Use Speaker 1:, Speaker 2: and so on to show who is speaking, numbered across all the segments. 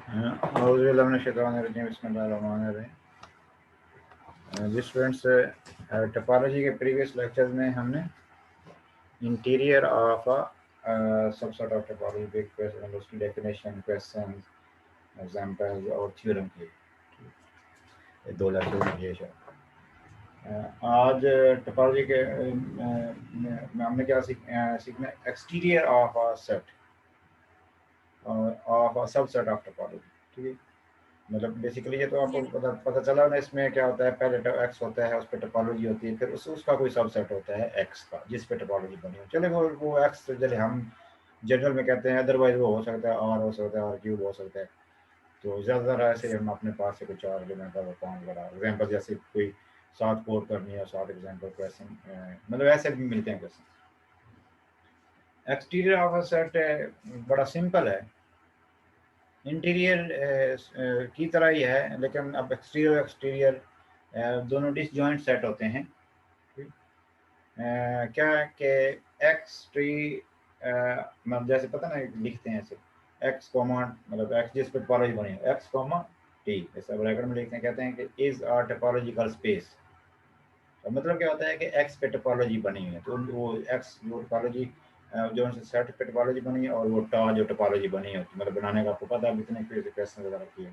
Speaker 1: जी students, topology के previous lecture में हमने interior of a subset of topology big question, उसकी डेफिनेशन, क्वेश्चन, एग्जांपल्स और थ्योरम किए। ये दो लेक्चर किए शायद। आज टोपोलॉजी के में हमने क्या सीखना, exterior of a set of a subset of topology. ठीक है, मतलब बेसिकली ये तो आपको पता चला ना, इसमें क्या होता है, पहले तो एक्स होता है, उस पर टोपोलॉजी होती है, फिर उसका कोई सबसेट होता है एक्स का जिस पे टोपोलॉजी बनी हो। चले वो एक्स चले हम जनरल में कहते हैं, अदरवाइज वो हो सकता है आर हो सकता है, आर क्यूब हो सकता है। तो ज़्यादातर ऐसे हम अपने पास से कुछ 4 एग्जाम्पल 5 बड़ा एग्जाम्पल, जैसे कोई 7 कोड करनी है, 7 एग्जाम्पल क्वेश्चन, मतलब ऐसे भी मिलते हैं question. Exterior of a set बड़ा सिंपल है, इंटीरियर की तरह ही है, लेकिन अब एक्सटीरियर एक्सटीरियर दोनों डिसजॉइंट सेट होते हैं। क्या कि एक्स ट्री, मतलब जैसे पता ना लिखते हैं ऐसे एक्स कॉमा, मतलब एक्स जिस पे टोपोलॉजी बनी है एक्स कॉमा टी, ऐसा ब्रैकेट में लिखते हैं, कहते हैं कि इज अ टोपोलॉजिकल स्पेस। तो मतलब क्या होता है कि एक्स पे टोपोलॉजी बनी हुई है, तो वो एक्स जो टोपोलॉजी जो उनसे सेट पे टोपोलॉजी बनी है, और वो टा जो टोपोलॉजी बनी है, मतलब बनाने का आपको पता है इतने क्वेश्चन वगैरह किए,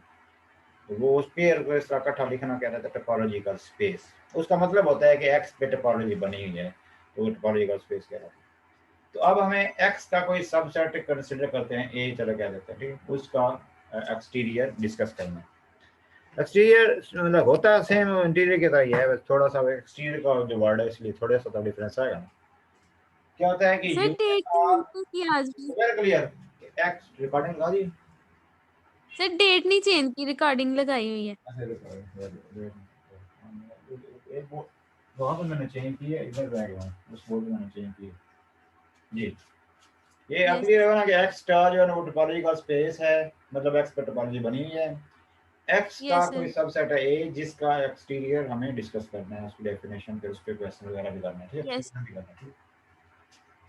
Speaker 1: तो वो उस पेयर को इस तरह इकट्ठा लिखना कहता है टोपोलॉजिकल स्पेस। उसका मतलब होता है कि एक्स पे टोपोलॉजी बनी हुई है, तो वो टोपोलॉजिकल स्पेस कहलाता है। तो अब हमें एक्स का कोई सबसेट कंसिडर करते हैं, ए चलो कह देते हैं, ठीक, उसका एक्सटीरियर डिस्कस करना है। एक्सटीरियर मतलब होता सेम इंटीरियर की तरह ही है, बस थोड़ा सा एक्सटीरियर का जो वर्ड है इसलिए थोड़ा सा डिफरेंस आएगा। क्या होता है कि
Speaker 2: सर डेट चेंज की आज भी,
Speaker 1: क्लियर एक्स रिकॉर्डिंग लगा दी
Speaker 2: सर डेट नहीं चेंज की, रिकॉर्डिंग लगाई हुई है।
Speaker 1: वहाँ पर मैंने चेंज की है, इधर रह गया उस बोर्ड में मैंने चेंज की जी। ये अब
Speaker 2: यस
Speaker 1: क्लियर होगा ना कि एक्स स्टार जो है ना वो टोपोलॉजी का स्पेस है, मतलब एक्स पर टोपोलॉजी बनी हुई है। एक्स का
Speaker 2: यस
Speaker 1: कोई
Speaker 2: सर,
Speaker 1: सबसेट है ए जिसका एक्सटीरियर हमें डिस्कस करना है, उसकी डेफिनेशन, फिर उस पे क्वेश्चन वगैरह भी करना है, ठीक है,
Speaker 2: यस
Speaker 1: भी करना है, ठीक है।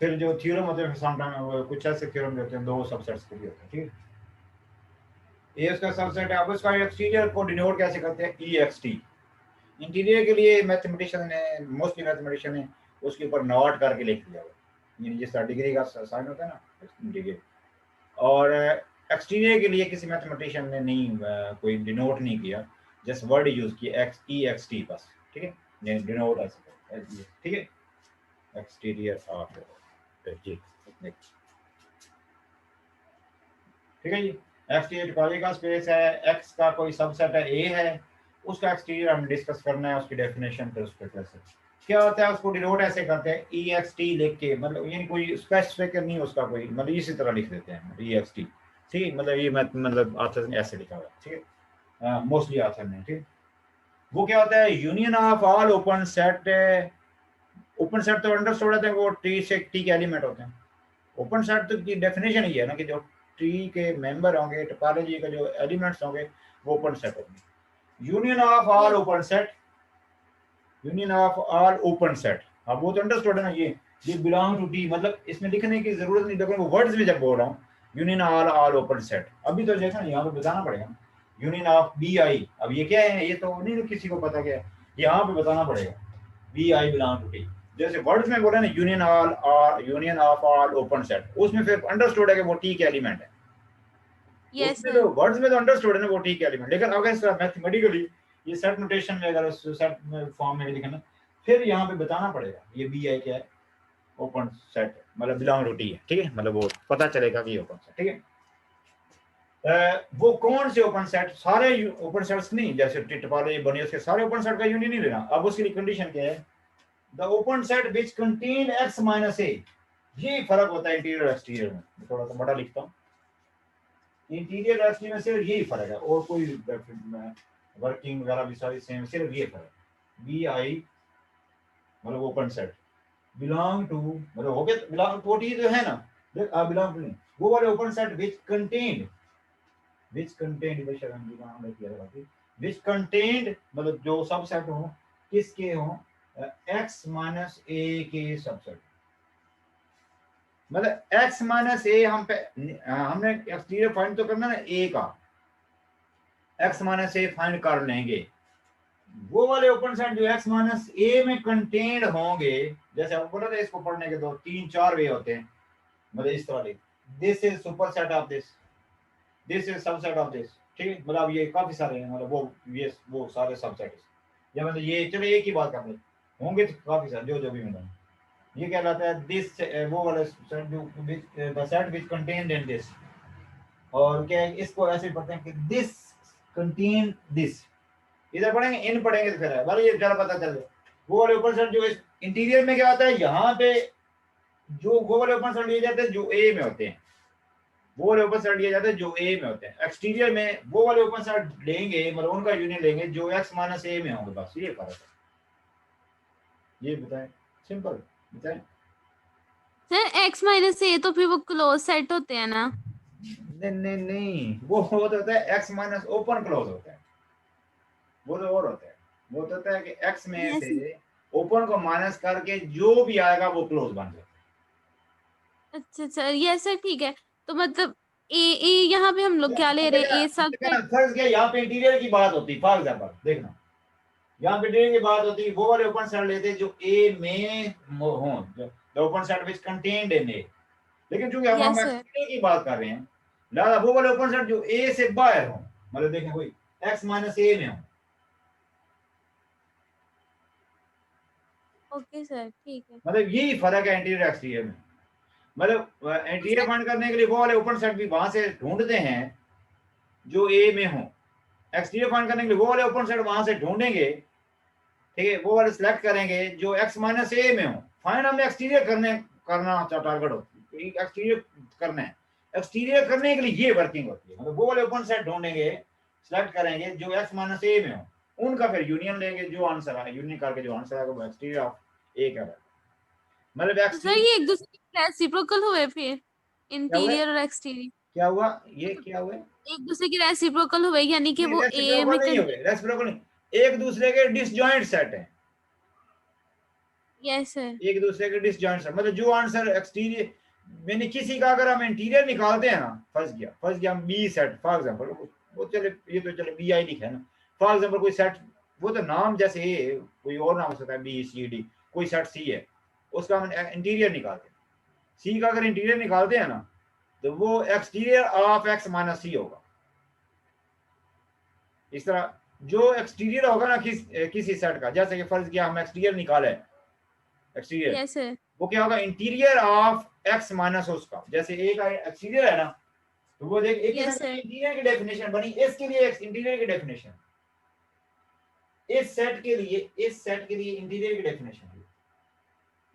Speaker 1: फिर जो थ्योरम होते हैं समटाइम कुछ ऐसे थ्योरम होते हैं दो सबसेट्स के भी होते हैं, ठीक है। ये उसका सबसेट है। अब उसका एक्सटीरियर को डिनोट कैसे करते हैं, ई एक्स टी। इंटीरियर के लिए मैथमेटिशियन ने, मोस्टली मैथमेटिशियन ने उसके ऊपर नॉट करके लिख दिया हुआ, यानी जिस डिग्री का साइन होता है ना इंटीरियर। और एक्सटीरियर के लिए किसी मैथमेटिशियन ने नहीं कोई डिनोट नहीं किया, जस्ट वर्ड यूज किया एक्स ई एक्स टी बस, ठीक है, डिनोट ऐसे, ठीक है, एक्सटीरियर ऑफ जी, ठीक है जी। एक्सटीरियर टोपोलॉजी का स्पेस है, एक्स का कोई सबसेट है ए है, उसका एक्सटीरियर हम डिस्कस करना है, उसकी डेफिनेशन फिर उस पर कैसे क्या होता है, उसको डिनोट ऐसे करते हैं ई एक्स टी लिख के, मतलब यानी कोई स्पेसिफिक नहीं उसका कोई, मतलब इसी तरह लिख देते हैं ई एक्स टी, ठीक, मतलब ये मतलब आथर ने ऐसे लिखा हुआ है, ठीक है, मोस्टली आथर ने, ठीक। वो क्या होता है, union of all open set. Open set तो अंडरस्टूड है वो टी से टी के एलिमेंट होते हैं। ओपन सेट तो की डेफिनेशन ही है ना कि जो ट्री के मेंबर होंगे, टोपोलॉजी के जो एलिमेंट्स होंगे वो ओपन सेट होंगे। Union of all
Speaker 2: yes
Speaker 1: open set, union of all open set, अब वो तो अंडरस्टूड है ना, ये बिलोंग टू टी, मतलब इसमें लिखने की जरूरत नहीं, लेकिन वो वर्ड्स में जब बोल रहा हूँ union all all open set, अभी तो देखा ना यहाँ पे बताना पड़ेगा यूनियन ऑफ बी आई। अब ये क्या है, ये तो नहीं किसी को पता क्या है, यहाँ पे बताना पड़ेगा B I belong to T. जैसे वर्ड्स में बोला ना union all, union of all open set, उसमें फिर अंडरस्टूड है कि वो टी के एलिमेंट है,
Speaker 2: यस
Speaker 1: उसमें
Speaker 2: सर,
Speaker 1: तो वर्ड्स में तो अंडरस्टूड है ना वो टी के एलिमेंट, लेकिन अगर मैथमेटिकली ये सेट नोटेशन में अगर सेट फॉर्म में लिखना, फिर यहाँ पे बताना पड़ेगा ये बी आई क्या है, ओपन सेट मतलब बिलोंग टू टी है, ठीक है, मतलब वो पता चलेगा कि ओपन सेट, ठीक है। वो कौन से ओपन सेट, सारे ओपन सेट्स नहीं, जैसे टोपोलॉजी बनी उसके सारे ओपन सेट का यूनियन नहीं लेना। अब उसके लिए कंडीशन क्या है, the open set which contain X minus A, ये फर्क होता है इंटीरियर एक्सटीरियर में, थोड़ा सा बड़ा लिखता हूँ, इंटीरियर एक्सटीरियर में सिर्फ यही फर्क है, और कोई वर्किंग वगैरह भी सारी सेम, सिर्फ ये फर्क बी आई मतलब ओपन सेट बिलोंग टू, मतलब हो गया बिलोंग टू टी जो है ना, बिलोंग टू नहीं, वो वाले open set which content which content मतलब जो सबसेट हो किसके हो, एक्स माइनस ए के सबसेट, मतलब एक्स माइनस ए हमने एक्सटीरियर फाइंड तो करना है ए का, एक्स माइनस ए फाइंड कर लेंगे, वो वाले ओपन सेट जो एक्स माइनस ए में कंटेन्ड होंगे, जैसे आप बोला था इसको पढ़ने के 2 3 4 वे होते हैं, मतलब इस तरह this is super set of this is subset of this, ठीक है, मतलब ये काफी सारे हैं, मतलब वो सारे सबसेट, या मतलब ये चलो एक ही बात कर ले, होंगे तो काफी सारे जो जो भी मिलेंगे, ये कहलाता है दिस, वो वाला सेट जो the set which contained in this, और क्या है इसको ऐसे पढ़ते हैं कि दिस कंटेन दिस, इधर पढ़ेंगे इन पढ़ेंगे तो फिर है भाई ये जरा पता चल जाए। वो वाले ओपन सेट जो इंटीरियर में क्या होता है, यहाँ पे जो वो वाले ओपन सेट लिए जाते हैं जो ए में होते हैं, वो वाले ओपन सेट लिए जाते हैं जो ए में होते हैं, एक्सटीरियर में वो वाले ओपन सेट लेंगे, मतलब उनका यूनियन लेंगे जो एक्स माइनस ए में होंगे, बस ये फर्क है, ये बताएं, सिंपल बताएं।
Speaker 2: सर एक्स माइनस ए तो फिर वो क्लोज सेट होते हैं ना?
Speaker 1: नहीं नहीं नहीं, वो होता है एक्स माइनस ओपन क्लोज होता है, वो तो और होता है, वो तो होता है कि एक्स में
Speaker 2: यस
Speaker 1: से ओपन को माइनस करके जो भी आएगा वो क्लोज बन जाता है।
Speaker 2: अच्छा सर, यस सर ठीक है। तो मतलब ए ए यहाँ पे हम लोग क्या ले रहे हैं, ए सब सेट?
Speaker 1: फर्ज क्या यहाँ पे इंटीरियर की बात होती, फॉर एग्जाम्पल देखना, यहाँ पे इंटीरियर की बात होती, वो वाले ओपन सेट लेते जो ए में हो, the open set which contained in A, लेकिन चूंकि अब हम
Speaker 2: यस सर।
Speaker 1: एक्सटीरियर की बात कर रहे हैं, लिहाजा वो वाले ओपन सेट जो ए से बाहर हो, मतलब देखें कोई एक्स माइनस ए में हो,
Speaker 2: ओके सर ठीक है।
Speaker 1: मतलब यही फर्क है इंटीरियर एक्सटीरियर में, मतलब इंटीरियर फाइंड करने के लिए वो वाले ओपन सेट भी वहां से ढूंढते हैं जो ए में हो, एक्सटीरियर फाइंड करने के लिए वो वाले ओपन सेट वहां से ढूंढेंगे, ठीक है, वो वाले सिलेक्ट करेंगे जो एक्स माइनस ए में हो, फाइंड हमें एक्सटीरियर करना टारगेट होती है, एक्सटीरियर करना है, एक्सटीरियर करने के लिए ये वर्किंग होती है, मतलब वो वाले ओपन सेट ढूंढेंगे, सिलेक्ट करेंगे जो एक्स माइनस ए में हो, उनका फिर यूनियन लेंगे, जो आंसर है यूनियन करके जो आंसर आएगा वो एक्सटीरियर ऑफ ए का है, मतलब
Speaker 2: तो सर
Speaker 1: एक्सटीरियर।
Speaker 2: ये एक दूसरे के रेसिप्रोकल हुए फिर,
Speaker 1: क्या हुआ,
Speaker 2: इंटीरियर और एक्सटीरियर?
Speaker 1: क्या हुआ, ये
Speaker 2: मतलब
Speaker 1: क्या हुआ,
Speaker 2: एक दूसरे के रेसिप्रोकल हुए, यानी कि
Speaker 1: नहीं
Speaker 2: वो ए
Speaker 1: रेसिप्रोकल
Speaker 2: में
Speaker 1: नहीं हुए, रेसिप्रोकल नहीं, एक दूसरे के डिसजॉइंट सेट है,
Speaker 2: यस सर।
Speaker 1: एक दूसरे के डिसजॉइंट सेट, मतलब जो आंसर एक्सटीरियर मैंने किसी का अगर हम इंटीरियर निकालते हैं ना, फर्स्ट गया हम बी सेट फॉर एग्जांपल, वो चले ये तो चले बी आई लिखा है ना, फॉर एग्जांपल कोई सेट, वो तो नाम जैसे ए कोई और नाम हो सकता है बी सी डी, कोई सेट सी है, उसका हम इंटीरियर निकालते हैं, सी का अगर इंटीरियर निकालते हैं ना तो वो एक्सटीरियर ऑफ एक्स माइनस सी होगा, इस तरह जो एक्सटीरियर होगा ना किसी सेट का, जैसे कि फर्ज किया हम एक्सटीरियर निकाले, एक्सटीरियर
Speaker 2: यस सर।
Speaker 1: वो क्या होगा इंटीरियर ऑफ एक्स माइनस उसका, जैसे ए का एक्सटीरियर है ना, तो वो देख एक
Speaker 2: यस सर।
Speaker 1: इंटीरियर की डेफिनेशन बनी, इसके लिए इंटीरियर की डेफिनेशन, इस सेट के लिए इंटीरियर की डेफिनेशन,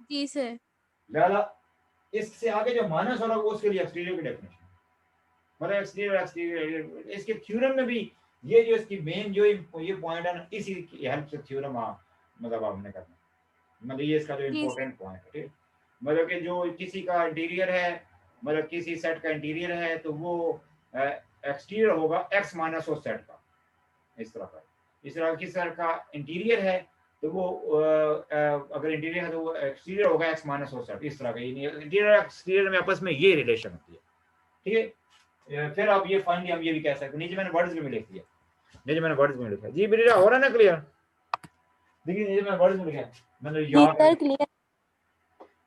Speaker 2: जी सर।
Speaker 1: लिहाजा इससे आगे जो माइनस होगा वो उसके लिए एक्सटीरियर की डेफिनेशन, मतलब एक्सटीरियर इसके थ्योरम में भी ये जो इसकी मेन जो ये पॉइंट है ना, इसी की हेल्प से थ्योरम मतलब आपने करना, मतलब ये इसका जो
Speaker 2: जी
Speaker 1: इम्पोर्टेंट पॉइंट है, ठीक, मतलब कि जो किसी का इंटीरियर है, मतलब किसी सेट का इंटीरियर है तो वो एक्सटीरियर होगा एक्स माइनस उस सेट का, इस तरह का, इस तरह किसी सेट का इंटीरियर है तो वो अगर इंटीरियर है तो वो एक्सटीरियर होगा एक्स माइनस उस सेट, इस तरह का इंटीरियर एक्सटीरियर में आपस में ये रिलेशन होती है, ठीक है। फिर आप ये फाइनली हम ये भी कह सकते हैं, नीचे मैंने वर्ड्स में लिख दिया, नीचे मैंने वर्ड्स में लिखा, जी बेटा हो रहा है ना क्लियर, देखिए नीचे मैंने वर्ड्स में लिखा, मैंने
Speaker 2: जी
Speaker 1: याद
Speaker 2: सर क्लियर।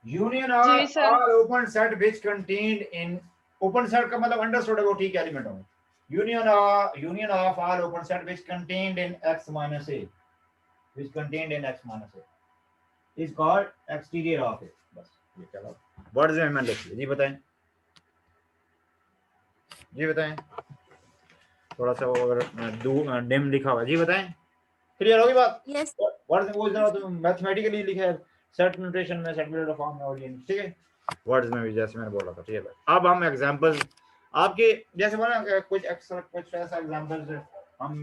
Speaker 1: यूनियन
Speaker 3: जी sir.
Speaker 1: All open set which contained in, open set का मतलब अंडरस्टूड है वो ठीक एलिमेंट होंगे, union of all open set which contained in x minus a, which contained in x minus a is called exterior of it, बस ये चलो words में मैंने लिख लिया, जी बताएं, जी बताएं, थोड़ा सा वो अगर डिम लिखा हुआ, जी बताएं, क्लियर होगी बात,
Speaker 2: यस
Speaker 1: वर्ड्स में वो जरा तो मैथमेटिकली लिखा है, सेट नोटेशन में, सेट बिल्डर फॉर्म में, और ये ठीक है, वर्ड्स में भी जैसे मैंने बोला था, ठीक है। अब हम एग्जांपल्स आपके जैसे बोला कुछ ऐसा एग्जांपल्स हम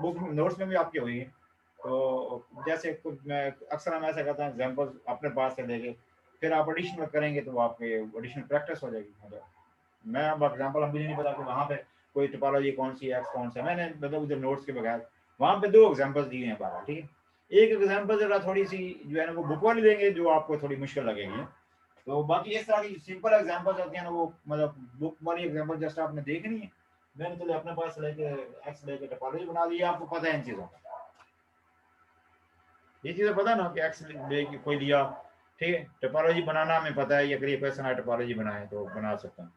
Speaker 1: बुक नोट्स में भी आपके हुई, तो जैसे कुछ अक्सर हम ऐसा करते हैं एग्जांपल्स अपने पास से लेके फिर आप एडिशनल करेंगे तो आपके एडिशनल प्रैक्टिस हो जाएगी, मतलब मैं अब एग्जांपल हम भी नहीं पता कि वहाँ पे कोई टोपोलॉजी कौन सी है, कौन सा, मैंने मतलब उधर नोट्स के बगैर वहाँ पे 2 एग्जांपल्स दिए हैं बारह, ठीक है, एक एग्जांपल जरा थोड़ी सी जो है ना वो बुक वाली देंगे जो आपको थोड़ी मुश्किल लगेगी, तो बाकी इस तरह की सिंपल एग्जांपल्स होती हैं ना वो मतलब बुक वाली एग्जांपल जस्ट आपने देखनी है, मैंने चले अपने पास लेके एक्स लेके टोपोलॉजी बना ली, आपको पता है इन चीजों का, ये चीजें पता ना कि एक्स लेके कोई लिया, ठीक है, टोपोलॉजी बनाना हमें पता है, अगर ये क्वेश्चन है टोपोलॉजी बनाए तो बना सकता हूँ,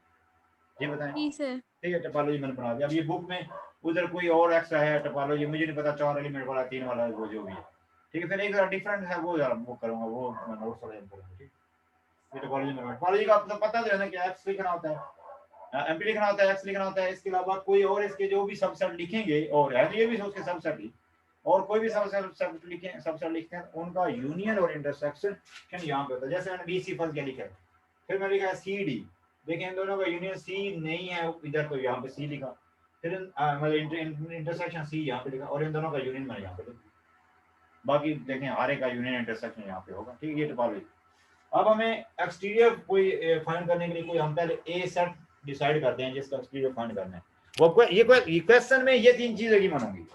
Speaker 1: जी बताएं,
Speaker 2: जी सर।
Speaker 1: ठीक है, टोपोलॉजी मैंने बना दिया। अब ये बुक में उधर कोई और एक्स्ट्रा है टोपोलॉजी, मुझे नहीं पता 4 एलिमेंट वाला 3 वाला वो जो भी है, ठीक है, फिर एक डिफरेंट है वो यार वो करूंगा, वो मैं नोट्स वाला करूंगा, ठीक है, टोपोलॉजी में टोपोलॉजी का मतलब पता है ना कि एक्स लिखना होता है, एमपी लिखना होता है, एक्स लिखना होता है, इसके अलावा कोई और इसके जो भी सबसेट लिखेंगे, और है ये भी उसके सबसेट ही, और कोई भी सबसेट लिखे, सबसेट लिखते हैं उनका यूनियन और इंटरसेक्शन यहाँ पे होता है, जैसे मैंने बीसी फर्स्ट क्या लिखा है, फिर मैंने लिखा है सी डी, देखें इन दोनों का यूनियन सी नहीं है इधर, तो यहाँ पे सी लिखा, फिर मतलब इंटरसेक्शन सी यहाँ पे लिखा, और इन दोनों का यूनियन मैंने यहाँ पे लिखा, बाकी देखें आर का यूनियन इंटरसेक्शन यहाँ पे होगा, ठीक है, ये टोपोलॉजी। अब हमें एक्सटीरियर कोई फाइंड करने के लिए कोई हम पहले ए सेट डिसाइड करते हैं जिसका एक्सटीरियर फाइंड करना है, वो ये क्वेश्चन में ये 3 चीजें की मानूंगी,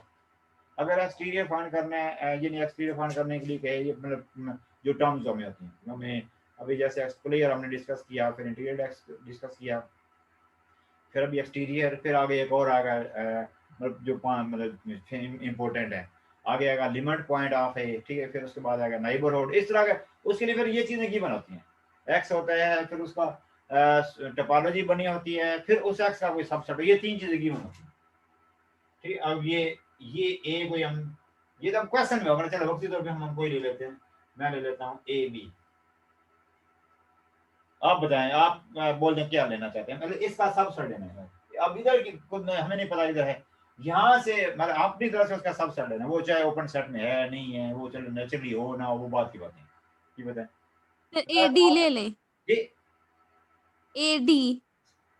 Speaker 1: अगर एक्सटीरियर फाइंड करना है, यानी एक्सटीरियर फाइंड करने के लिए कहे, ये मतलब जो टर्म्स हमें होती हैं, हमें अभी जैसे एक्सप्लेयर हमने डिस्कस किया, फिर इंटीरियर डिस्कस किया, फिर अभी एक्सटीरियर, फिर आगे एक और आ गया मतलब जो मतलब इम्पोर्टेंट है, आगे आएगा लिमिट पॉइंट ऑफ है, ठीक है, फिर उसके बाद आएगा नेबरहुड, इस तरह का, उसके लिए फिर ये चीजें की बनती हैं, एक्स होता है, फिर उसका टोपोलॉजी बनी होती है, फिर उस एक्स का कोई सबसेट, ये 3 चीजें की बनती हैं, ठीक है। अब ये ए कोई हम, ये तो क्वेश्चन में होगा, चलो वक्ती तौर पे हम कोई ले लेते हैं, मैं ले लेता हूँ ए बी, आप बताएं, आप बोल दें क्या लेना चाहते हैं, मतलब इसका सबसेट लेना है, अब इधर की खुद हमें नहीं पता इधर है, यहाँ से मतलब अपनी तरफ से उसका सबसेट लेना, वो चाहे ओपन सेट में है नहीं है, वो चलो नेचुरली हो ना हो, वो बात की बात है, ये बताएं,
Speaker 2: सर ए डी ले लें,
Speaker 1: ये
Speaker 2: ए डी।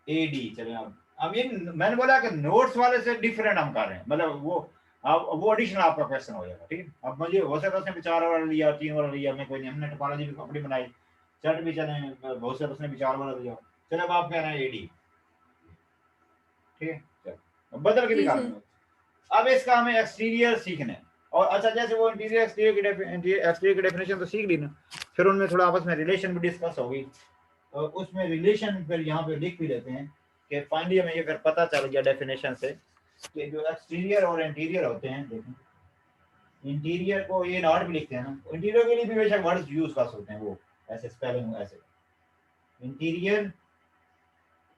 Speaker 1: ए डी चले। अब ये मैंने बोला कि नोट्स वाले से डिफरेंट हम कर रहे हैं, मतलब वो अब वो एडिशनल आपका क्वेश्चन हो जाएगा, ठीक है। अब मुझे हो सकता है उसने 4 वाला लिया, 3 वाला लिया, मैं कोई नहीं, हमने टोपोलॉजी भी अपनी बनाई, सेट भी चले, बहुत से उसने 4 वाला लिया, चलो अब आप कह रहे हैं एडी, ठीक है, चलो बदल के
Speaker 2: जी
Speaker 1: दिखा
Speaker 2: सर।
Speaker 1: रहे हैं। अब इसका हमें एक्सटीरियर सीखना है, और अच्छा जैसे वो इंटीरियर एक्सटीरियर की डेफिनेशन तो सीख ली ना, फिर उनमें थोड़ा आपस में रिलेशन भी डिस्कस होगी, और उसमें रिलेशन फिर यहाँ पे लिख भी लेते हैं कि फाइनली हमें ये फिर पता चल गया डेफिनेशन से कि जो एक्सटीरियर और इंटीरियर होते हैं, देखें इंटीरियर को ये नॉट भी लिखते हैं ना, इंटीरियर के लिए भी बेशक वर्ड्स यूज कर सकते हैं, वो ऐसे स्पेलिंग ऐसे, इंटीरियर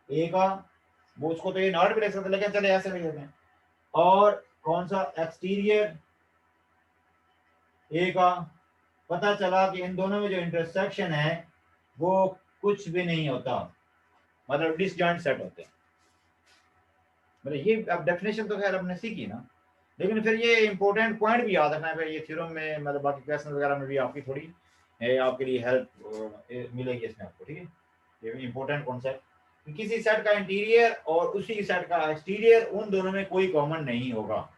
Speaker 1: ए का वो उसको तो ये नॉट भी लिख सकते हैं, लेकिन चले ऐसे लिख देते हैं, और कौन सा एक्सटीरियर ए का, पता चला कि इन दोनों में जो इंटरसेक्शन है वो कुछ भी नहीं होता, मतलब डिसजॉइंट सेट होते हैं, मतलब ये अब डेफिनेशन तो खैर आपने सीखी ना, लेकिन फिर ये इंपॉर्टेंट पॉइंट भी याद रखना है, फिर ये थ्योरम में मतलब बाकी क्वेश्चन वगैरह में भी आपकी थोड़ी आपके लिए हेल्प मिलेगी इसमें आपको, ठीक है, ये इंपॉर्टेंट कॉन्सेप्ट कि किसी सेट का इंटीरियर और उसी सेट का एक्सटीरियर उन दोनों में कोई कॉमन नहीं होगा,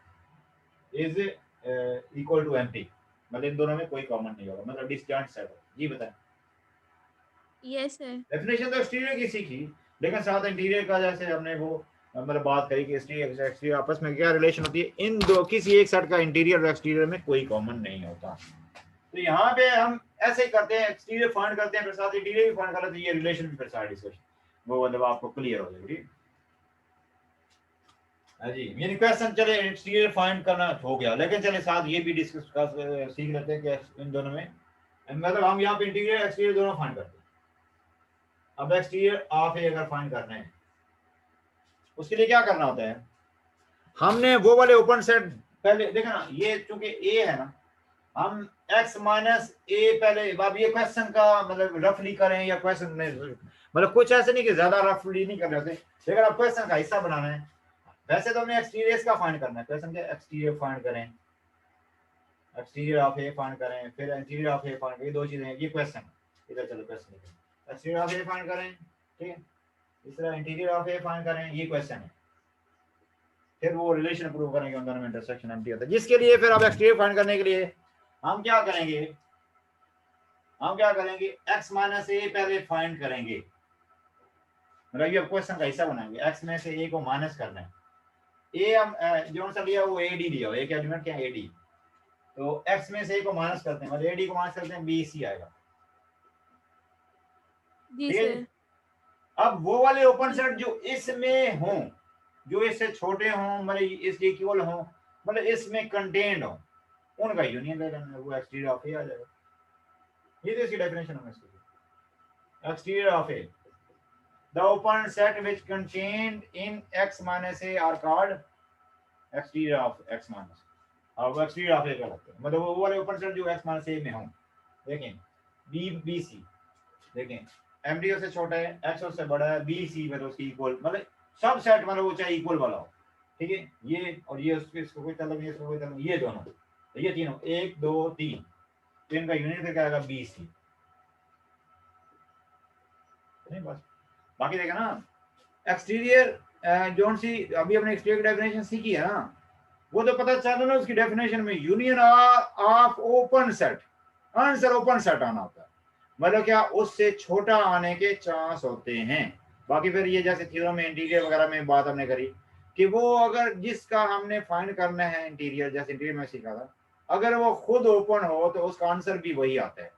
Speaker 1: इज इक्वल टू एम्प्टी, मतलब इन दोनों में कोई कॉमन नहीं होगा, मतलब डिसजॉइंट सेट हो, जी बताएं।
Speaker 2: Yes sir.
Speaker 1: डेफिनेशन तो एक्सटीरियर की सीखी, लेकिन साथ इंटीरियर का जैसे हमने वो मतलब बात करी कि एक्सटीरियर आपस में क्या रिलेशन होती है, इन दो किसी एक सेट का इंटीरियर और एक्सटीरियर में कोई कॉमन नहीं होता, तो यहाँ पे हम ऐसे ही करते हैं, एक्सटीरियर फाइंड करते हैं, फिर साथ इंटीरियर भी फाइंड कर लेते हैं, ये रिलेशन भी फिर सारा डिस्कशन वो मतलब आपको क्लियर हो जाएगी, ठीक है जी। यानी क्वेश्चन चले एक्सटीरियर फाइंड करना हो गया, लेकिन चले साथ ये भी डिस्कस सीख लेते हैं कि इन दोनों में मतलब हम यहाँ पे इंटीरियर एक्सटीरियर दोनों फाइंड करते हैं। अब एक्सटीरियर ऑफ ए अगर फाइंड करना है, उसके लिए क्या करना होता है, हमने वो वाले ओपन सेट पहले देखा ना, ये चूंकि ए है ना, हम x माइनस ए पहले, अब ये क्वेश्चन का मतलब रफली करें या क्वेश्चन में मतलब कुछ ऐसे नहीं कि ज्यादा रफली नहीं कर रहे होते, लेकिन अब क्वेश्चन का हिस्सा बनाना है, वैसे तो हमने एक्सटीरियर का फाइंड करना है, क्वेश्चन के एक्सटीरियर फाइंड करें, एक्सटीरियर ऑफ ए फाइंड करें, फिर इंटीरियर ऑफ ए फाइंड करें, ये 2 चीजें हैं, ये क्वेश्चन इधर चलो question exterior of A find करें, ठीक है, इस तरह इंटीरियर ऑफ ए फाइंड करें, ये क्वेश्चन है, फिर वो रिलेशन प्रूव करेंगे उन दोनों में इंटरसेक्शन एम्प्टी होता है, जिसके लिए फिर आप एक्सटीरियर फाइंड करने के लिए हम क्या करेंगे, हम क्या करेंगे x माइनस ए पहले फाइंड करेंगे, मतलब ये क्वेश्चन का हिस्सा बनाएंगे, x में से a को माइनस करना है, a हम जो सा लिया वो ad लिया हो, एक एलिमेंट क्या है ad, तो x में से a को माइनस करते हैं, मतलब ad को माइनस करते हैं bc आएगा,
Speaker 2: जी
Speaker 1: ठीक है।
Speaker 2: सर।
Speaker 1: अब वो वाले ओपन सेट जो इसमें हों जो इससे छोटे हों, मतलब इसके इक्वल हों, मतलब इसमें कंटेंट हो, उनका यूनियन ले लेना, वो एक्सटीरियर ऑफ ए आ जाएगा। ये तो इसकी डेफिनेशन है इसकी। Exterior of A, the open set which contained in x minus a are called exterior of x minus. अब एक्सटीरियर ऑफ ए क्या लगता है, मतलब वो वाले ओपन सेट जो x माइनस a में हों। देखें बी बी सी, देखें एमडीओ से छोटा है, एक्स उससे बड़ा है, बी सी मतलब उसकी इक्वल, मतलब सब सेट मतलब वो चाहे इक्वल वाला हो, ठीक है। ये और ये उसके, इसको कोई तलब नहीं, इसको कोई तलब नहीं, ये दोनों, तो ये तीनों 1 2 3, तो इनका यूनिट फिर क्या आएगा बी सी। नहीं बस, बाकी देखा ना एक्सटीरियर जोन सी, अभी अपने एक्सटीरियर की डेफिनेशन सीखी है ना, वो तो पता चला ना उसकी डेफिनेशन में union of open set, answer open set आना होता है, मतलब क्या उससे छोटा आने के चांस होते हैं। बाकी फिर ये जैसे थ्योरम में इंटीरियर वगैरह में बात हमने करी कि वो अगर जिसका हमने फाइंड करना है इंटीरियर, जैसे इंटीरियर में सीखा था, अगर वो खुद ओपन हो तो उसका आंसर भी वही आता है,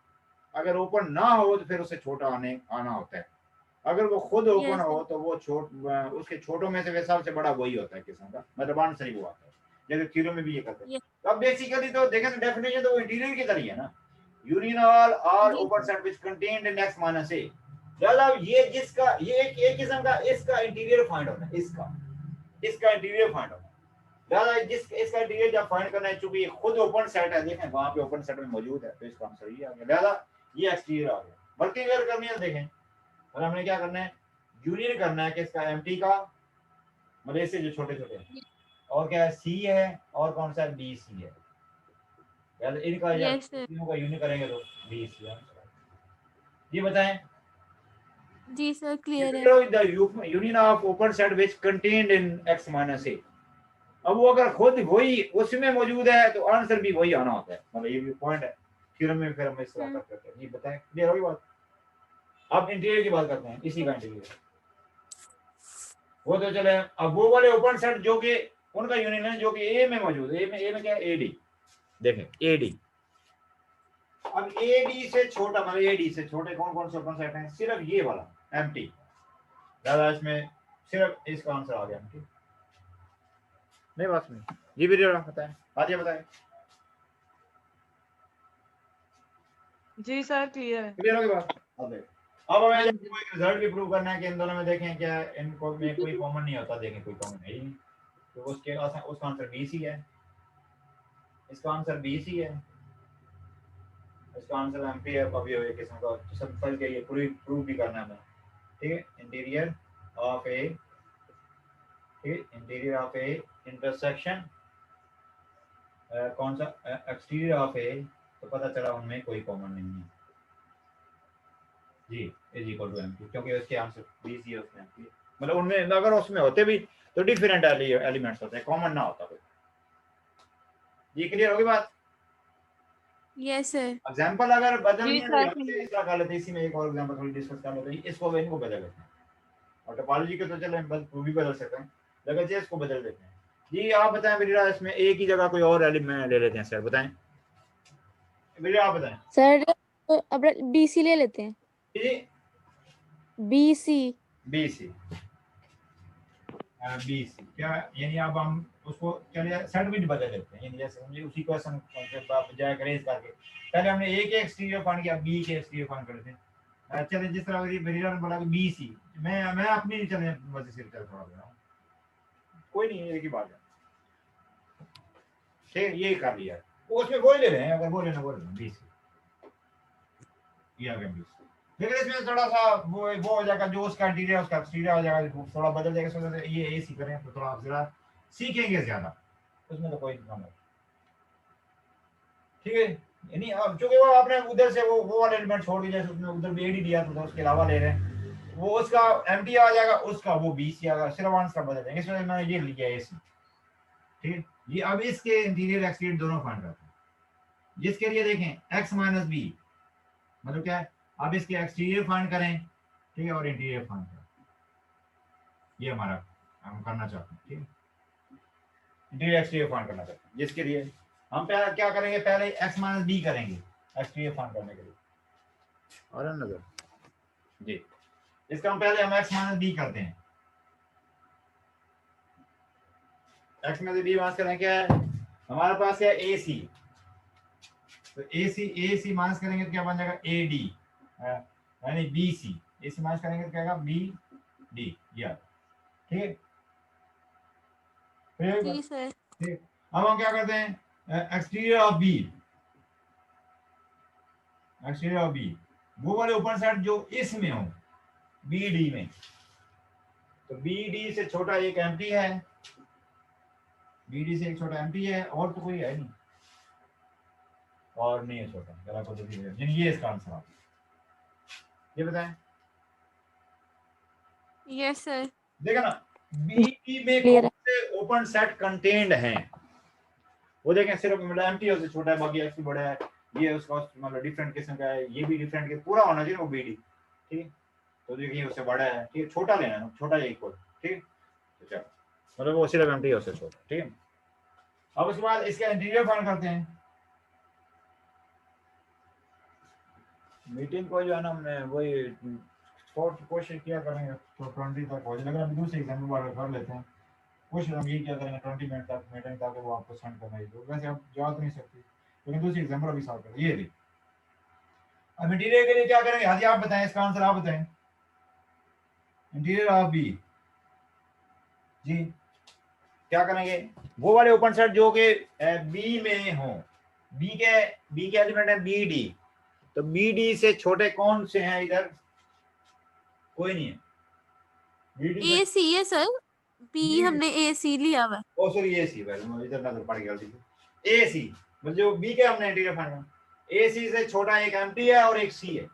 Speaker 1: अगर ओपन ना हो तो फिर उससे छोटा आना होता है। अगर वो खुद ओपन
Speaker 2: यस
Speaker 1: हो तो वो उसके छोटों में से सबसे बड़ा वही होता है किस्म का, मतलब आंसर ही वो आता है, जैसे थ्योरम में भी ये करते हैं।
Speaker 2: यस
Speaker 1: तो अब बेसिकली तो देखें तो डेफिनेशन तो वो इंटीरियर की तरह ही है ना, union all R
Speaker 2: G
Speaker 1: open set which contained in x minus a। मतलब ये जिसका ये एक किस्म का इसका इंटीरियर फाइंड होना है, इसका इंटीरियर फाइंड होना है। दादा जिस इसका इंटीरियर जब फाइंड करना है, चूंकि ये खुद ओपन सेट है, देखें वहां पे ओपन सेट में मौजूद है, तो इसका आंसर ये आ गया। दादा ये एक्सटीरियर आ गया। बल्कि अगर करनी है देखें, और हमने क्या करना है, यूनियन करना है किसका, एम्प्टी का, मतलब इससे जो छोटे छोटे, और क्या है सी है, और कौन सा है बी सी है। यार इनका जब
Speaker 2: यस सर।
Speaker 1: तीनों का यूनियन करेंगे तो बी सी है। ये बताएं,
Speaker 2: जी सर क्लियर है।
Speaker 1: the union of open set which contained in x minus a। अब वो अगर खुद वही उसमें मौजूद है तो आंसर भी वही आना होता है, मतलब ये भी पॉइंट है थ्योरम में, फिर हम इस तरह करते हैं। ये बताएं, क्लियर होगी बात। अब इंटीरियर की बात करते हैं, इसी का इंटीरियर वो तो चले। अब वो वाले ओपन सेट जो कि उनका यूनियन है जो कि ए में मौजूद है, ए में क्या है, ए डी। देखें ए डी, अब ए डी से छोटा, मतलब ए डी से छोटे कौन कौन से ओपन सेट हैं, सिर्फ ये वाला एम्प्टी, दादा इसमें सिर्फ इसका आंसर आ गया एम्प्टी। नहीं बात नहीं, जी भी बताएं, आदिया बताएं।
Speaker 3: जी सर क्लियर है।
Speaker 1: क्लियर होगी बात। अब हमें कोई रिजल्ट भी प्रूव करना है कि इन दोनों में देखें क्या इनको में कोई कॉमन नहीं होता, देखें कोई कॉमन है ही नहीं, तो उसका आंसर बी सी है, इसका आंसर बी सी है, इसका आंसर एम पी है। अभी एक किस्म का सब फल के ये प्रूव भी करना है हमें, ठीक है। इंटीरियर ऑफ ए, ठीक है, इंटीरियर ऑफ ए इंटरसेक्शन कौन सा, एक्सटीरियर ऑफ ए, तो पता चला उनमें कोई कॉमन नहीं है जी, इज इक्वल टू एम्प्टी, क्योंकि उसके आंसर बी सी है, उसमें एम्प्टी, मतलब उनमें अगर उसमें होते भी तो डिफरेंट एलिमेंट्स होते हैं, कॉमन ना होता कोई। जी क्लियर होगी बात।
Speaker 2: Yes sir.
Speaker 1: एग्जांपल अगर बदलनी
Speaker 3: जी
Speaker 1: है
Speaker 3: सर
Speaker 1: तो इसका कर लेते हैं, इसी में एक और एग्जांपल थोड़ी डिस्कस कर लेते हैं, इसको इनको बदल लेते हैं, और टोपोलॉजी के तो चले वो भी बदल सकते हैं, लेकिन जी इसको बदल देते हैं। जी आप बताएं बेटा, इसमें एक ही जगह कोई और एलिमेंट ले लेते हैं सर, बताएं बेटा, आप बताएं
Speaker 4: सर अब बीसी ले लेते हैं।
Speaker 1: जी
Speaker 4: BC
Speaker 1: B C, B C क्या, यानी अब हम उसको चलिए सेट भी बदल देते हैं, यानी जैसे समझिए उसी क्वेश्चन कॉन्सेप्ट आप बजाय रेज करके, पहले हमने ए के एक्सटीरियर फाइंड किया, बी के एक्सटीरियर फाइंड करते हैं। चलिए जिस तरह मेरी ने बोला कि बी सी, मैं अपनी चले मजे से चल थोड़ा बता, कोई नहीं एक ही बात है, ठीक है, ये कर लिया, वो उसमें वो ले रहे हैं, अगर वो लेना वो लेना बी सी, ये आ गया बी सी। लेकिन इसमें थोड़ा सा वो हो जाएगा, जो उसका इंटीरियर उसका एक्सटीरियर हो जाएगा, थोड़ा बदल जाएगा, सोचा ये ए सी करें तो थोड़ा आप जरा सीखेंगे ज्यादा, उसमें तो कोई काम नहीं, ठीक है। यानी अब चूंकि वो आपने उधर से वो वाले एलिमेंट छोड़ दिया, जैसे उसमें उधर बी डी दिया तो उसके अलावा ले रहे हैं, वो उसका एम टी आ जाएगा, उसका वो बी सी आएगा, सिर्फ आंसर बदल देंगे, इसमें मैंने ये लिया ए सी, ठीक है। ये अब इसके इंटीरियर एक्सटीरियर दोनों फाइंड करते हैं, जिसके लिए देखें एक्स माइनस बी, मतलब क्या है, अब इसके एक्सटीरियर फाइंड करें, ठीक है, और इंटीरियर फाइंड करें, ये हमारा हम करना चाहते हैं, ठीक है, इंटीरियर एक्सटीरियर फाइंड करना चाहते हैं, जिसके लिए हम पहले क्या करेंगे, पहले एक्स माइनस बी करेंगे एक्सटीरियर फाइंड करने के लिए, और नजर जी, इसका हम पहले हम एक्स माइनस बी करते हैं, x में से b माइनस करें क्या है हमारे पास है ac, तो ac माइनस करेंगे तो क्या बन जाएगा ad, यानी bc, ac माइनस करेंगे तो क्या आएगा bd, या ठीक है
Speaker 2: जी सर।
Speaker 1: ठीक। अब हम क्या करते हैं exterior of B, exterior of B वो वाले ओपन साइड जो इसमें हो बी डी में, तो बी डी से छोटा एक एम्प्टी है, बी डी से एक छोटा एम्प्टी है और तो कोई है नहीं, और नहीं है छोटा, जरा को देखिए ये इसका आंसर आप ये बताएं।
Speaker 2: Yes sir.
Speaker 1: देखा ना बी डी में
Speaker 4: Clear
Speaker 1: कौन से ओपन सेट कंटेन्ड हैं, वो देखें सिर्फ मतलब एम्प्टी है, उससे छोटा है, बाकी एक्स बड़ा है, ये उसका मतलब डिफरेंट किस्म का है, ये भी डिफरेंट के पूरा होना चाहिए वो बी डी, ठीक। तो देखिए उससे बड़ा है, ठीक, छोटा लेना है, छोटा या इक्वल, ठीक। तो चलो मतलब वो सिर्फ एम्प्टी है उससे छोटा, ठीक है। अब उसके बाद इसका इंटीरियर फाइंड करते हैं। मीटिंग को जो है ना हमने वही कोशिश किया करेंगे तो 20 तक हो जाए, लेकिन अभी दूसरे एग्जाम में कर लेते हैं, कोशिश हम ये क्या करेंगे 20 मिनट तक मीटिंग ताकि वो आपको सेंड करना ही, तो वैसे आप जा तो नहीं सकती, लेकिन दूसरी एग्जाम्पल अभी सॉल्व करें। ये भी अब इंटीरियर के लिए क्या करेंगे, हाजी आप बताएं, इसका आंसर आप बताएं। इंटीरियर ऑफ बी जी क्या करेंगे, वो वाले ओपन सेट जो कि बी में हो, बी के एलिमेंट है बी डी, तो बी डी से छोटे कौन से हैं इधर, कोई नहीं है, बी डी
Speaker 2: ए
Speaker 1: से
Speaker 2: सी है सर, बी हमने ए सी लिया हुआ है।
Speaker 1: ओ सॉरी ए सी, भाई इधर नजर पड़ गया, ए सी मतलब जो बी के हमने इंटीरियर फाइंड करना, ए सी से छोटा एक एम्प्टी है और एक सी है,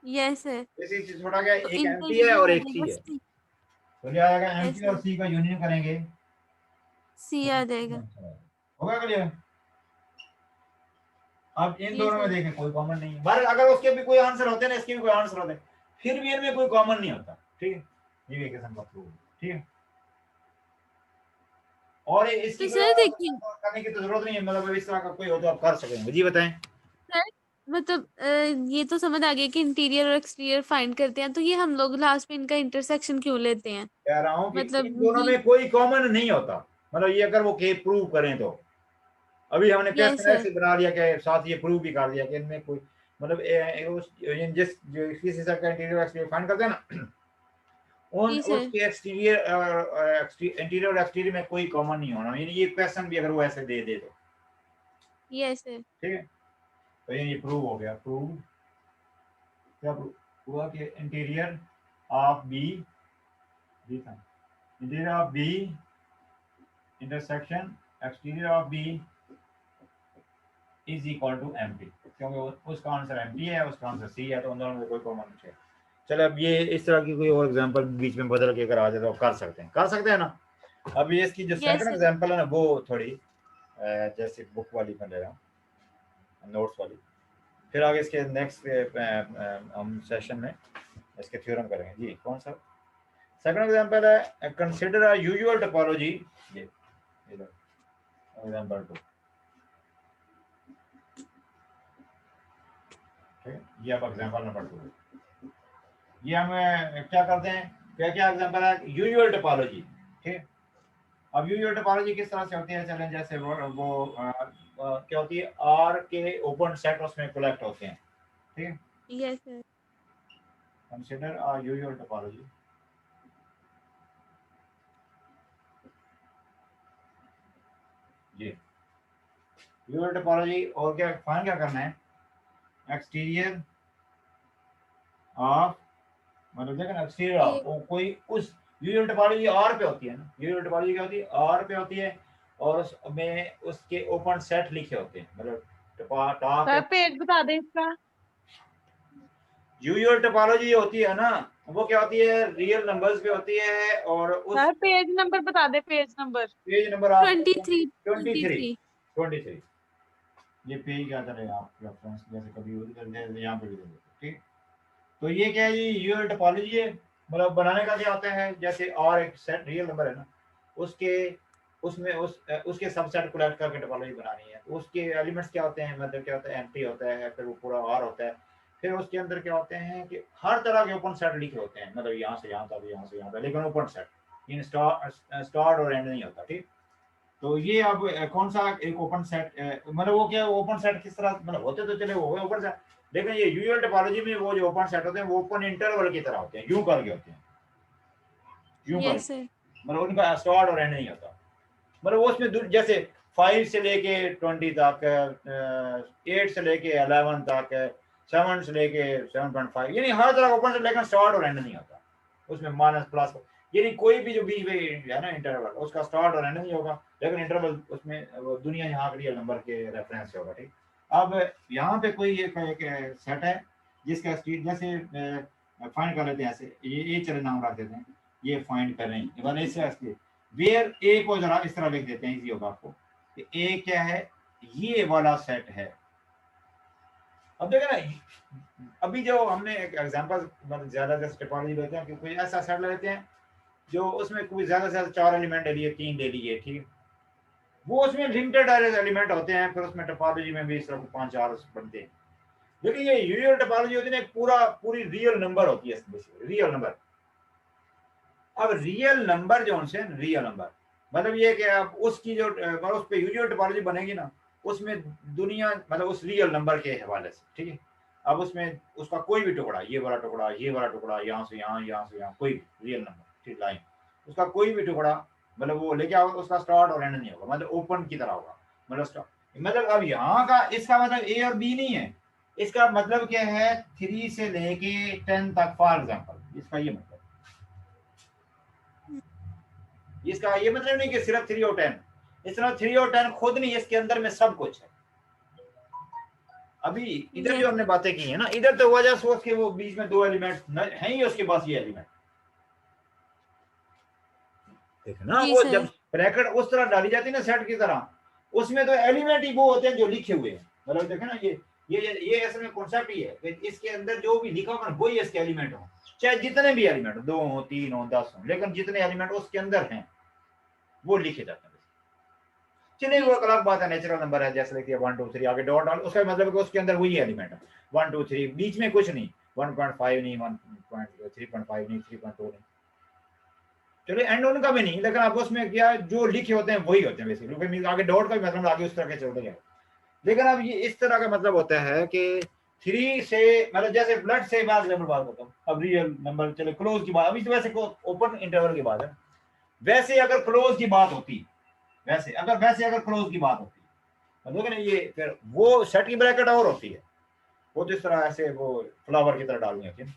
Speaker 2: यस सर।
Speaker 1: ए सी से छोटा क्या है,
Speaker 2: तो
Speaker 1: एक एम्प्टी है
Speaker 2: इंटीरियर
Speaker 1: और
Speaker 2: आ
Speaker 1: एक सी
Speaker 2: जाएगा
Speaker 1: है,
Speaker 2: सी।
Speaker 1: तो क्या आएगा
Speaker 2: यस
Speaker 1: एम्प्टी और
Speaker 2: सर,
Speaker 1: सी का यूनियन करेंगे,
Speaker 2: सी आ जाएगा।
Speaker 1: होगा क्लियर। अब इन
Speaker 2: जी
Speaker 1: दोनों में
Speaker 2: सर।
Speaker 1: देखें कोई कॉमन नहीं है, पर अगर उसके भी कोई आंसर होते हैं ना, इसके भी कोई आंसर होते हैं, फिर भी इनमें कोई कॉमन नहीं होता, ठीक है, ये एक किस्म का प्रूफ, ठीक है। और इसकी
Speaker 2: तो सर देखिए
Speaker 1: करने की तो जरूरत नहीं है, मतलब इस तरह का कोई हो तो आप कर सकेंगे, जी बताएं।
Speaker 2: सर, मतलब ये तो समझ आ गया कि इंटीरियर और एक्सटीरियर फाइंड करते हैं, तो ये हम लोग लास्ट में इनका इंटरसेक्शन क्यों लेते हैं?
Speaker 1: कह रहा हूं कि इन
Speaker 2: मतलब
Speaker 1: दोनों
Speaker 2: ये
Speaker 1: में कोई कॉमन नहीं होता, मतलब ये अगर वो के प्रूव करें तो, अभी हमने
Speaker 2: यस
Speaker 1: क्वेश्चन
Speaker 2: सर।
Speaker 1: ऐसे बना लिया कि साथ ये प्रूव भी कर दिया कि इनमें कोई मतलब जिस जो किसी हिसाब का इंटीरियर एक्सटीरियर फाइंड करते हैं ना, उन
Speaker 2: जी सर।
Speaker 1: उसके एक्सटीरियर इंटीरियर और एक्सटीरियर में कोई कॉमन नहीं होना, यानी ये क्वेश्चन भी अगर वो ऐसे दे दे तो,
Speaker 2: यस सर।
Speaker 1: ठीक है। तो ये प्रूव हो गया, प्रूव क्या प्रूव हुआ कि interior of B, interior of B intersection exterior of B is equal to empty, क्योंकि उसका आंसर एम्प्टी है, उसका आंसर सी है, तो उन दोनों में कोई कॉमन नहीं है। चलो अब ये इस तरह की कोई और एग्जांपल बीच में बदल के अगर आ जाए तो कर सकते हैं ना। अब ये इसकी जो
Speaker 2: यस
Speaker 1: सेकंड
Speaker 2: सर।
Speaker 1: एग्जांपल है ना, वो थोड़ी जैसे बुक वाली बन रहा हूँ, नोट्स वाली, फिर आगे इसके नेक्स्ट हम सेशन में इसके थ्योरम करेंगे। जी कौन सा सेकंड एग्जांपल है, कंसीडर अ यूजुअल टोपोलॉजी, ये एग्जांपल 2, ये आप एग्जांपल नंबर 2, ये हम क्या करते हैं, क्या एग्जांपल है यूजुअल टोपोलॉजी, ठीक। अब यूजुअल टोपोलॉजी किस तरह से होती है, चलें जैसे वो क्या होती है, आर के ओपन सेट उसमें कलेक्ट होते हैं, ठीक।
Speaker 2: Yes sir.
Speaker 1: Consider a usual topology, ये यूजुअल टोपोलॉजी, और क्या फाइंड क्या करना है, एक्सटीरियर ऑफ, मतलब देखो ना एक्सटीरियर ऑफ कोई उस यूजुअल टोपोलॉजी आर पे होती है ना, यूजुअल टोपोलॉजी क्या होती है, आर पे होती है, और उसमें उसके ओपन सेट लिखे होते हैं, मतलब टॉप
Speaker 3: सर पेज बता दें इसका।
Speaker 1: यूजुअल टोपोलॉजी होती है ना, वो क्या होती है, रियल नंबर्स पे होती है, और उस
Speaker 3: सर पेज नंबर बता दे, पेज नंबर।
Speaker 1: पेज नंबर आप
Speaker 2: 23
Speaker 1: 23
Speaker 2: 23।
Speaker 1: 23, ये पेज क्या करें आप रेफरेंस, जैसे कभी यहाँ पे भी दे देते, ठीक। तो ये क्या है, ये यूजुअल टोपोलॉजी है, मतलब बनाने का क्या होता है, जैसे और एक सेट रियल नंबर है ना, उसके उसमें उसके सबसेट कलेक्ट करके टोपोलॉजी बनानी है, तो उसके एलिमेंट्स क्या होते हैं, मतलब क्या होता है, एम्प्टी होता है, फिर वो पूरा आर होता है, फिर उसके अंदर क्या होते हैं कि हर तरह के ओपन सेट लिखे होते हैं, मतलब यहाँ से यहाँ तक, यहाँ से यहाँ तक, लेकिन ओपन सेट इन स्टार्ट और एंड नहीं होता, ठीक। तो ये अब कौन सा एक ओपन सेट, मतलब वो क्या ओपन सेट किस तरह, मतलब होते तो चले वो ओपन सेट, लेकिन ये यूजुअल टोपोलॉजी में वो जो ओपन सेट होते हैं वो ओपन इंटरवल की तरह होते हैं, यूं करके होते हैं, यूं करके,
Speaker 2: यस सर।
Speaker 1: मतलब उनका स्टार्ट और एंड नहीं होता। मतलब वो उसमें जैसे 5 से लेके 20 तक, 8 से लेके 11 तक, 7 से लेके 7.5, यानी हर तरह ओपन से, लेकिन स्टार्ट और एंड नहीं होता उसमें, माइनस प्लस, यानी कोई भी जो बीच में है ना इंटरवल, उसका स्टार्ट और एंड नहीं होगा, लेकिन इंटरवल उसमें वो दुनिया यहाँ के रियल नंबर के रेफरेंस से होगा। ठीक, अब यहाँ पे कोई एक सेट है जिसका स्ट्रीट जैसे फाइंड कर लेते हैं, ऐसे ये चले नाम रख देते हैं, ये फाइंड कर रहे हैं, मतलब इससे वेयर ए को जरा इस तरह लिख देते हैं, इजी होगा आपको कि ए क्या है, ये वाला सेट है। अब देखो ना, अभी जो हमने एक एग्जांपल, मतलब ज्यादा जैसे टोपोलॉजी लेते हैं कि कोई ऐसा सेट लेते हैं जो उसमें कोई ज्यादा से ज्यादा 4 एलिमेंट ले लिए, 3 ले लिए, ठीक, वो उसमें लिमिटेड एलिमेंट होते हैं, फिर उसमें टोपोलॉजी में भी इस तरह 5-4 बनते हैं। लेकिन ये यूजुअल टोपोलॉजी होती है पूरी रियल नंबर होती है, रियल नंबर। अब रियल नंबर जो उनसे रियल नंबर मतलब ये कि अब उसकी जो उस पे यूजुअल टोपोलॉजी बनेगी ना, उसमें दुनिया मतलब उस रियल नंबर के हवाले से, ठीक है। अब उसमें उसका कोई भी टुकड़ा, ये वाला टुकड़ा, ये वाला टुकड़ा, यहाँ से यहाँ, यहाँ से यहाँ, कोई भी रियल नंबर, ठीक, लाइन, उसका कोई भी टुकड़ा, मतलब वो लेके आओ, उसका स्टार्ट और एंड नहीं होगा, मतलब ओपन की तरह होगा, मतलब अब यहाँ का इसका मतलब ए और बी नहीं है, इसका मतलब क्या है 3 से लेके 10 तक, फॉर एग्जाम्पल इसका ये मतलब, इसका ये मतलब नहीं कि सिर्फ 3 और 10, इस तरह 3 और 10 खुद नहीं, इसके अंदर में सब कुछ है। अभी इधर जो हमने बातें की है ना, इधर तो वजह सोच के वो बीच में 2 एलिमेंट है ही, उसके पास ये एलिमेंट देख ना, वो जब ब्रैकेट उस तरह डाली जाती है ना सेट की तरह, उसमें तो एलिमेंट ही वो होते हैं जो लिखे हुए हैं, मतलब देखे ना, ये असल में कॉन्सेप्ट ही है कि इसके अंदर जो भी लिखा होगा वही इसके एलिमेंट हो, चाहे जितने भी एलिमेंट 2 हो, 3 हो, 10 हो, लेकिन जितने एलिमेंट उसके अंदर हैं वो लिखे जाते हैं। चलिए वो अलग बात है, नेचुरल नंबर है, जैसे लिखिए 1 2 3 आगे डॉट डाल, उसका मतलब कि उसके अंदर वही एलिमेंट है 1 2 3, बीच में कुछ नहीं, 1.5 नहीं, 1.3.5 नहीं, 3.2 नहीं, चलिए एंड उनका भी नहीं, लेकिन आप उसमें क्या जो लिखे होते हैं वही होते हैं बेसिकली, आगे डॉट का भी मतलब आगे उस तरह के चलते जाए। लेकिन अब ये इस तरह का मतलब होता है कि 3 से मतलब जैसे ब्लड से मैं एग्जाम्पल बात करता हूँ, अब रियल नंबर चले क्लोज की बात, अभी तो वैसे ओपन इंटरवल की बात है, वैसे अगर क्लोज की बात होती, वैसे अगर क्लोज की बात होती, मतलब ना ये फिर वो सेट की ब्रैकेट और होती है, वो जिस तरह ऐसे वो फ्लावर की तरह डालनी होती है,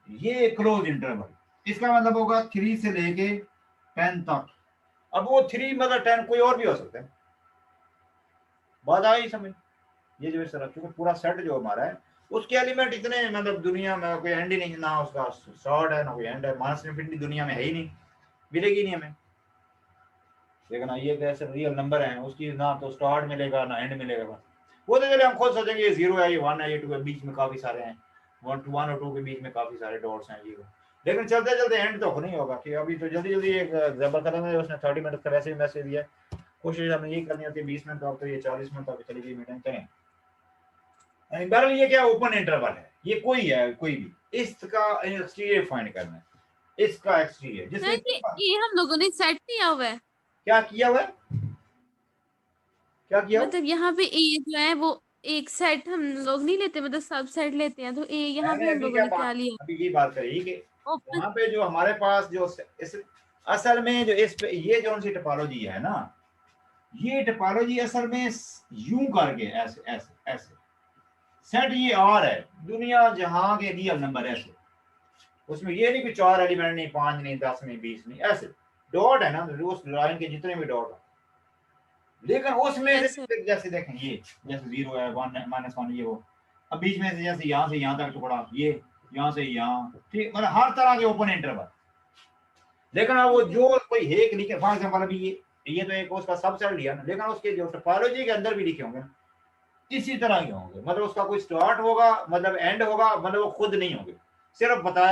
Speaker 1: ये क्लोज इंटरवल, इसका मतलब होगा 3 से लेके 10 तक। अब वो 3 मतलब 10 कोई और भी हो सकता है, बात आई समझ, ये जो इस तरह, क्योंकि पूरा सेट जो हमारा है उसके एलिमेंट इतने, मतलब दुनिया में कोई एंड ही नहीं, ना उसका शॉर्ट है ना कोई एंड है, माइनस इनफिनिटी दुनिया में है ही नहीं, मिलेगी नहीं हमें। लेकिन ये ऐसे रियल नंबर है, उसकी ना तो स्टार्ट मिलेगा ना एंड मिलेगा, बस वो तो चले हम खुद सोचेंगे ये 0 है, ये 1 है, ये 2 है, बीच में काफी सारे हैं, 1 और 2 के बीच में काफी सारे डॉट्स हैं, ये लेकिन चलते चलते एंड तो नहीं होगा। कि अभी तो जल्दी जल्दी एक एग्जांपल करेंगे, उसने 30 मिनट का वैसे भी मैसेज दिया, कोशिश हमें ये करनी होती है 20 मिनट, तो ये 40 मिनट तक चली गई मीटिंग करें। बहरहाल ये क्या ओपन इंटरवल है, ये कोई है कोई भी, इसका एक्सटीरियर फाइंड करना है, इसका एक्सटीरियर जिससे
Speaker 2: ये हम लोगों ने सेट किया हुआ है,
Speaker 1: क्या किया हुआ है, क्या किया
Speaker 2: मतलब यहाँ पे ए जो है वो एक सेट हम लोग नहीं लेते, मतलब सब सेट लेते हैं, तो ए यहाँ पे हम लोगों ने क्या लिया,
Speaker 1: अभी ये बात करी कि
Speaker 2: ओपन।
Speaker 1: वहां पे जो हमारे पास जो इस असल में जो इस पे ये जो सी टोपोलॉजी है ना, ये टोपोलॉजी असल में यूं करके ऐसे ऐसे ऐसे सेट ये और है, दुनिया जहां के रियल नंबर ऐसे, उसमें ये नहीं कि 4 एलिमेंट नहीं, 5 नहीं, 10 नहीं, 20 नहीं, ऐसे डॉट है ना, उस लाइन के जितने भी डॉट, लेकिन उसमें से जैसे देखें ये जैसे 0 है, 1 है, -1 ये वो, अब बीच में से जैसे यहाँ से यहाँ तक टुकड़ा, ये यहाँ से यहाँ, ठीक, मतलब हर तरह के ओपन इंटरवल। लेकिन अब वो जो कोई एक लिखे, फॉर एग्जांपल अभी ये तो एक उसका सबसेट लिया ना, लेकिन उसके जो टोपोलॉजी के अंदर भी लिखे होंगे ना इसी तरह के होंगे, मतलब उसका कोई स्टार्ट होगा, मतलब एंड होगा, मतलब वो खुद नहीं होंगे, सिर्फ बताया